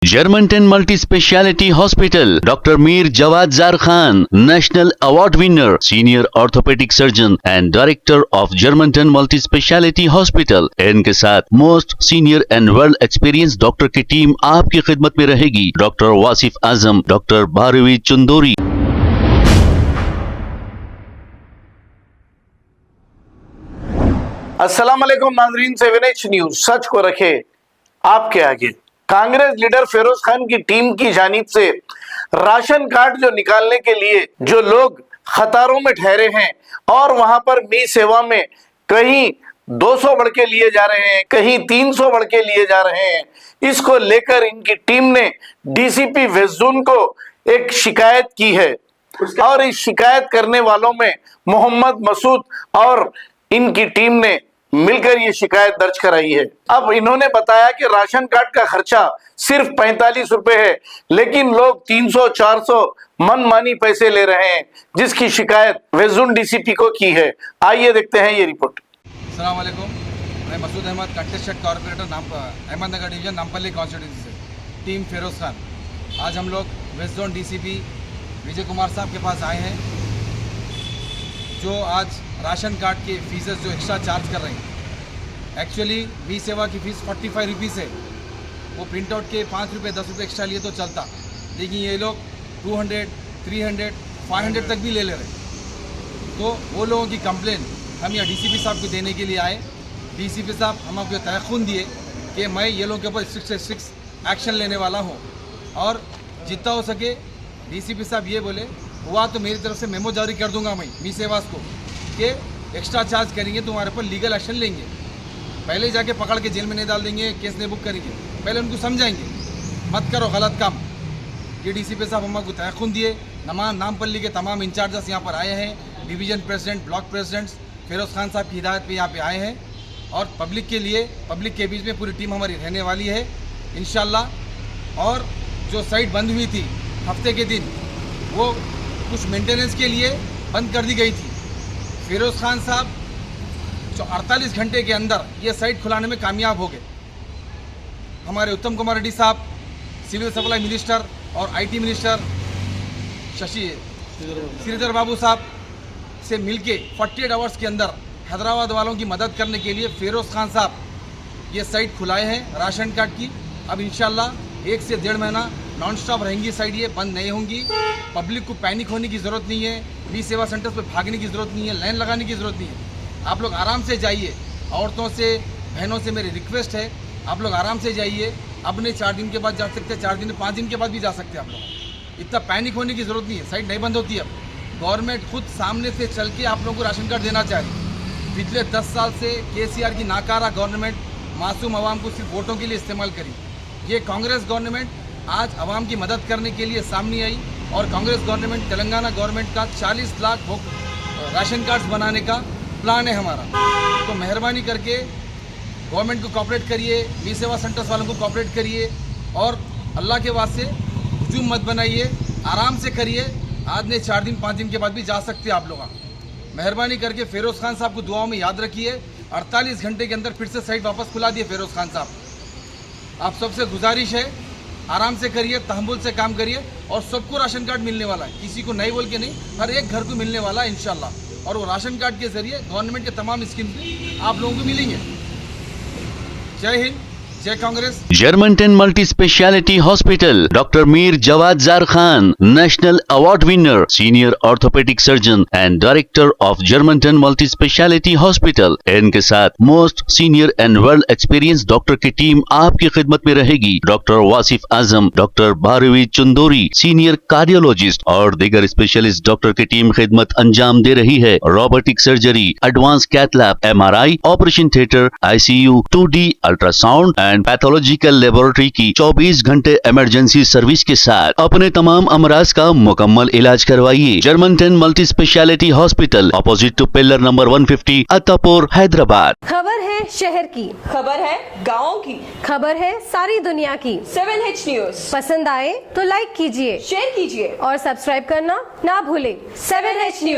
Germantown Multi Speciality Hospital, Dr. Mir Jawad Zar Khan, National Award winner, Senior Orthopedic Surgeon and Director of Germantown Multi Speciality Hospital। इनके साथ most senior and world experience doctor की team आपकी खिदमत में रहेगी। Doctor Wasif Azam, doctor Bharvi Chandori. अस्सलाम वालेकुम नाज़रीन, 7H न्यूज सच को रखे आपके आगे। कांग्रेस लीडर फिरोज खान की टीम की जानिब से राशन कार्ड जो निकालने के लिए जो लोग कतारों में ठहरे हैं और वहां पर मी सेवा में कहीं 200 बढ़ लिए जा रहे हैं, कहीं 300 बढ़ लिए जा रहे हैं, इसको लेकर इनकी टीम ने डीसीपी वेस्ट जोन को एक शिकायत की है और इस शिकायत करने वालों में मोहम्मद मसूद और इनकी टीम ने मिलकर ये शिकायत दर्ज कराई है। अब इन्होंने बताया कि राशन कार्ड का खर्चा सिर्फ 45 रुपए है, लेकिन लोग 300-400 मनमानी पैसे ले रहे हैं, जिसकी शिकायत वेस्ट जोन डीसीपी को की है। आइए देखते हैं ये रिपोर्ट। अस्सलाम वालेकुम, मैं Masood Ahmed, contested corporator Ahmednagar division Nampally constituency से, टीम फिरोज खान। आज हम लोग west zone DCP Vijay Kumar साहब के पास आए हैं, जो आज राशन कार्ड के फीसेस जो एक्स्ट्रा चार्ज कर रहे हैं। एक्चुअली वी सेवा की फ़ीस 45 रुपीज़ है, वो प्रिंट आउट के 5 रुपये 10 रुपये एक्स्ट्रा लिए तो चलता, लेकिन ये लोग 200, 300, 500 तक भी ले रहे। तो वो लोगों की कंप्लेन हम यहाँ डीसीपी साहब को देने के लिए आए। डीसीपी साहब हम आपको तयख़ुन दिए कि मैं ये लोगों के ऊपर स्ट्रिक्ट से स्ट्रिक्ट एक्शन लेने वाला हूँ, और जितना हो सके डीसीपी साहब ये बोले हुआ तो मेरी तरफ से मेमो जारी कर दूंगा मैं मी सेवास को कि एक्स्ट्रा चार्ज करेंगे तो हमारे ऊपर लीगल एक्शन लेंगे। पहले जाके पकड़ के जेल में नहीं डाल देंगे, केस नहीं बुक करेंगे, पहले उनको समझाएंगे मत करो गलत काम। ये डीसीपी साहब हम आपको तयख़ुन दिए। नामपल्ली के तमाम इंचार्जर्स यहाँ पर आए हैं, division president, block presidents Firoz Khan साहब की हिदायत पे यहाँ पे आए हैं, और पब्लिक के लिए, पब्लिक के बीच में पूरी टीम हमारी रहने वाली है इंशाल्लाह। और जो साइट बंद हुई थी हफ्ते के दिन, वो कुछ मेंटेनेंस के लिए बंद कर दी गई थी। फिरोज़ खान साहब जो 48 घंटे के अंदर ये साइट खुलाने में कामयाब हो गए। हमारे उत्तम कुमार रेड्डी साहब, सिविल सप्लाई मिनिस्टर और आईटी मिनिस्टर श्रीधर बाबू साहब से मिलके 48 आवर्स के अंदर हैदराबाद वालों की मदद करने के लिए फिरोज़ खान साहब ये साइट खुलाए हैं राशन कार्ड की। अब इंशाल्लाह 1 से 1.5 महीना नॉन स्टॉप रहेंगी साइट, ये बंद नहीं होंगी। पब्लिक को पैनिक होने की ज़रूरत नहीं है, बी सेवा सेंटर्स पर भागने की ज़रूरत नहीं है, लाइन लगाने की ज़रूरत नहीं है। आप लोग आराम से जाइए। औरतों से, बहनों से मेरी रिक्वेस्ट है, आप लोग आराम से जाइए। अब नहीं 4 दिन के बाद जा सकते, 4 दिन 5 दिन के बाद भी जा सकते हैं आप लोग। इतना पैनिक होने की ज़रूरत नहीं है, साइट नहीं बंद होती है। अब गवर्नमेंट खुद सामने से चल के आप लोगों को राशन कार्ड देना चाह रही। पिछले 10 साल से केसीआर की नाकारा गवर्नमेंट मासूम आवाम को सिर्फ वोटों के लिए इस्तेमाल करी। ये कांग्रेस गवर्नमेंट आज आवाम की मदद करने के लिए सामने आई, और कांग्रेस गवर्नमेंट, तेलंगाना गवर्नमेंट का 40 लाख राशन कार्ड्स बनाने का प्लान है हमारा। तो मेहरबानी करके गवर्नमेंट को कोऑपरेट करिए, मी सेवा सेंटर्स वालों को कोऑपरेट करिए, और अल्लाह के वास्ते हुजूम मत बनाइए, आराम से करिए। आज नहीं 4 दिन 5 दिन के बाद भी जा सकते हैं आप लोग। मेहरबानी करके फिरोज़ खान साहब को दुआओं में याद रखिए। 48 घंटे के अंदर फिर से साइट वापस खुला दिए फिरोज़ खान साहब। आप सबसे गुजारिश है, आराम से करिए, तहम्मुल से काम करिए, और सबको राशन कार्ड मिलने वाला है, किसी को नहीं बोल के नहीं, हर एक घर को मिलने वाला है इंशाल्लाह। और वो राशन कार्ड के जरिए गवर्नमेंट के तमाम स्कीम आप लोगों को मिलेंगे। जय हिंद, जय Congress. Germantown Multi Speciality Hospital, Dr. Mir Jawad Zar Khan, National Award winner, Senior Orthopedic Surgeon and Director of Germantown Multi Speciality Hospital। इनके साथ most senior and world experience doctor की टीम आपकी खिदमत में रहेगी। Doctor Wasif Azam, doctor Bharvi Chandori, senior cardiologist और दीगर specialist doctor की टीम खिदमत अंजाम दे रही है। Robotic surgery, advance cath lab, MRI, operation theatre, ICU, 2D ultrasound and pathological laboratory की 24 घंटे इमरजेंसी सर्विस के साथ अपने तमाम अमराज का मुकम्मल इलाज करवाइए। Germanten multi speciality hospital, opposite to pillar number 150, Attapur, Hyderabad. खबर है शहर की, खबर है गाँव की, खबर है सारी दुनिया की। 7H न्यूज पसंद आए तो लाइक कीजिए, शेयर कीजिए और सब्सक्राइब करना ना भूले। 7H news.